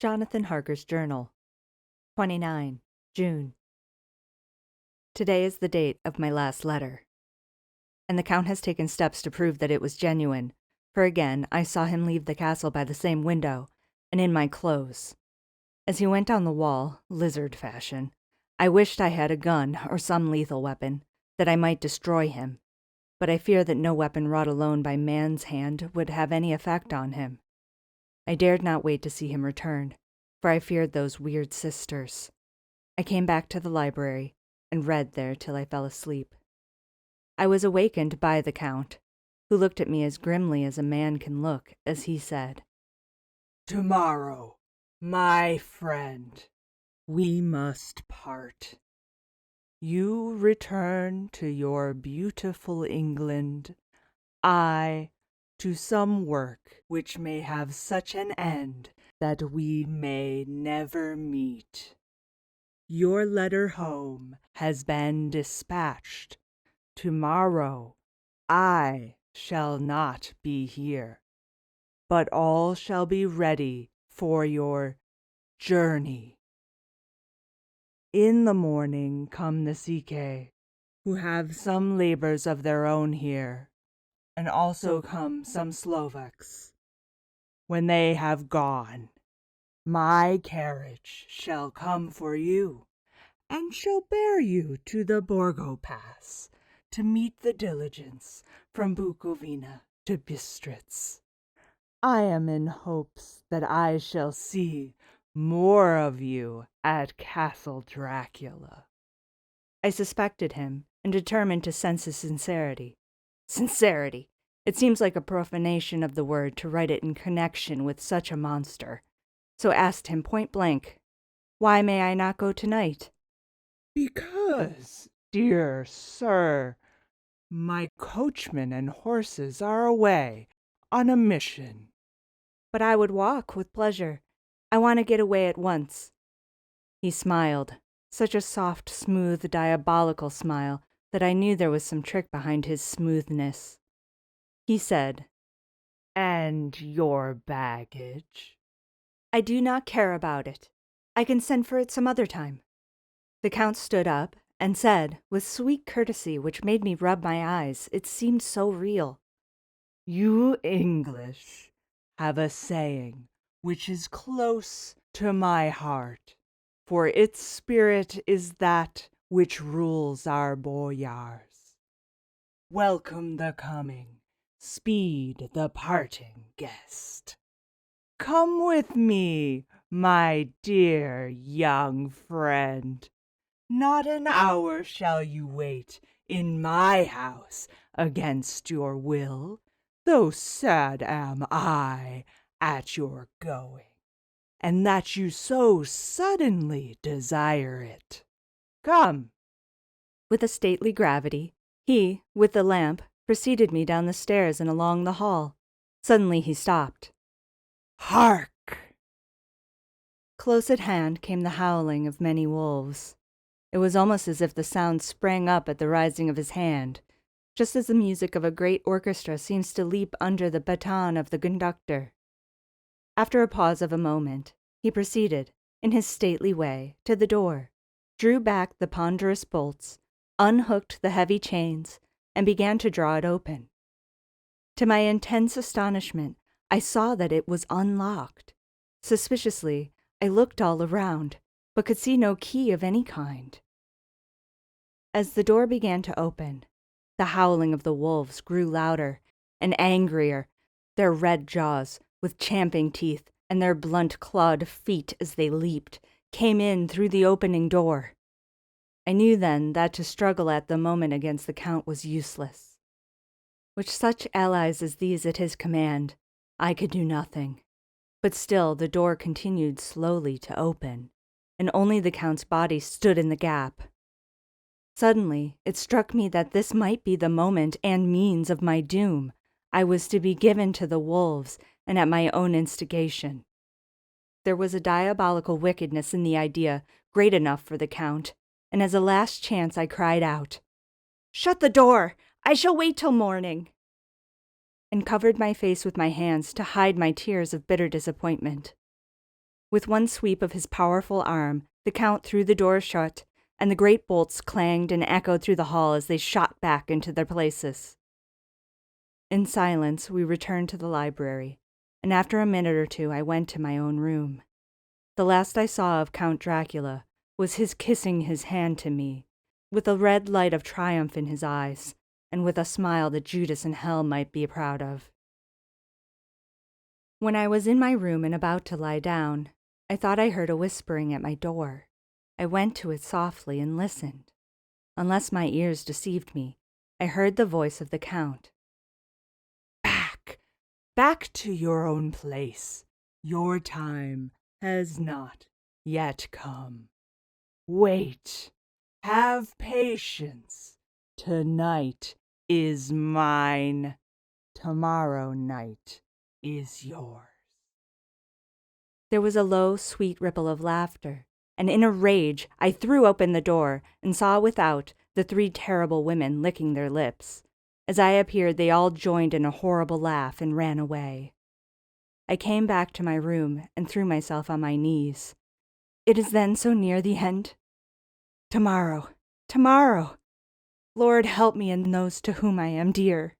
Jonathan Harker's Journal, 29 June. Today is the date of my last letter, and the Count has taken steps to prove that it was genuine, for again I saw him leave the castle by the same window, and in my clothes. As he went down the wall, lizard fashion, I wished I had a gun or some lethal weapon, that I might destroy him, but I fear that no weapon wrought alone by man's hand would have any effect on him. I dared not wait to see him return, for I feared those weird sisters. I came back to the library and read there till I fell asleep. I was awakened by the Count, who looked at me as grimly as a man can look as he said, "Tomorrow, my friend, we must part. You return to your beautiful England, I to some work which may have such an end that we may never meet. Your letter home has been dispatched. Tomorrow I shall not be here, but all shall be ready for your journey. In the morning come the Psyche, who have some labors of their own here, and also come some Slovaks. When they have gone, my carriage shall come for you, and shall bear you to the Borgo Pass to meet the diligence from Bukovina to Bistritz. I am in hopes that I shall see more of you at Castle Dracula." I suspected him and determined to sense his sincerity. Sincerity! It seems like a profanation of the word to write it in connection with such a monster. So asked him point blank, "Why may I not go tonight?" "Because, dear sir, my coachman and horses are away on a mission." "But I would walk with pleasure. I want to get away at once." He smiled, such a soft, smooth, diabolical smile that I knew there was some trick behind his smoothness. He said, "And your baggage?" "I do not care about it. I can send for it some other time." The Count stood up and said, with sweet courtesy which made me rub my eyes, it seemed so real, "You English have a saying which is close to my heart, for its spirit is that which rules our boyars. Welcome the coming, speed the parting guest. Come with me, my dear young friend. Not an hour shall you wait in my house against your will, though sad am I at your going, and that you so suddenly desire it. Come." With a stately gravity, he, with the lamp, preceded me down the stairs and along the hall. Suddenly he stopped. "Hark!" Close at hand came the howling of many wolves. It was almost as if the sound sprang up at the rising of his hand, just as the music of a great orchestra seems to leap under the baton of the conductor. After a pause of a moment, he proceeded, in his stately way, to the door, drew back the ponderous bolts, unhooked the heavy chains, and began to draw it open. To my intense astonishment, I saw that it was unlocked. Suspiciously, I looked all around, but could see no key of any kind. As the door began to open, the howling of the wolves grew louder and angrier, their red jaws, with champing teeth, and their blunt clawed feet as they leaped, came in through the opening door. I knew then that to struggle at the moment against the Count was useless. With such allies as these at his command, I could do nothing. But still the door continued slowly to open, and only the Count's body stood in the gap. Suddenly it struck me that this might be the moment and means of my doom. I was to be given to the wolves, and at my own instigation. There was a diabolical wickedness in the idea, great enough for the Count, and as a last chance I cried out, "Shut the door! I shall wait till morning!" and covered my face with my hands to hide my tears of bitter disappointment. With one sweep of his powerful arm, the Count threw the door shut, and the great bolts clanged and echoed through the hall as they shot back into their places. In silence, we returned to the library, and after a minute or two I went to my own room. The last I saw of Count Dracula was his kissing his hand to me, with a red light of triumph in his eyes, and with a smile that Judas in hell might be proud of. When I was in my room and about to lie down, I thought I heard a whispering at my door. I went to it softly and listened. Unless my ears deceived me, I heard the voice of the Count. Back to your own place. Your time has not yet come. Wait. Have patience. Tonight is mine. Tomorrow night is yours. There was a low, sweet ripple of laughter, and in a rage I threw open the door and saw without the 3 terrible women licking their lips. As I appeared, they all joined in a horrible laugh and ran away. I came back to my room and threw myself on my knees. It is then so near the end? Tomorrow! Lord, help me and those to whom I am dear.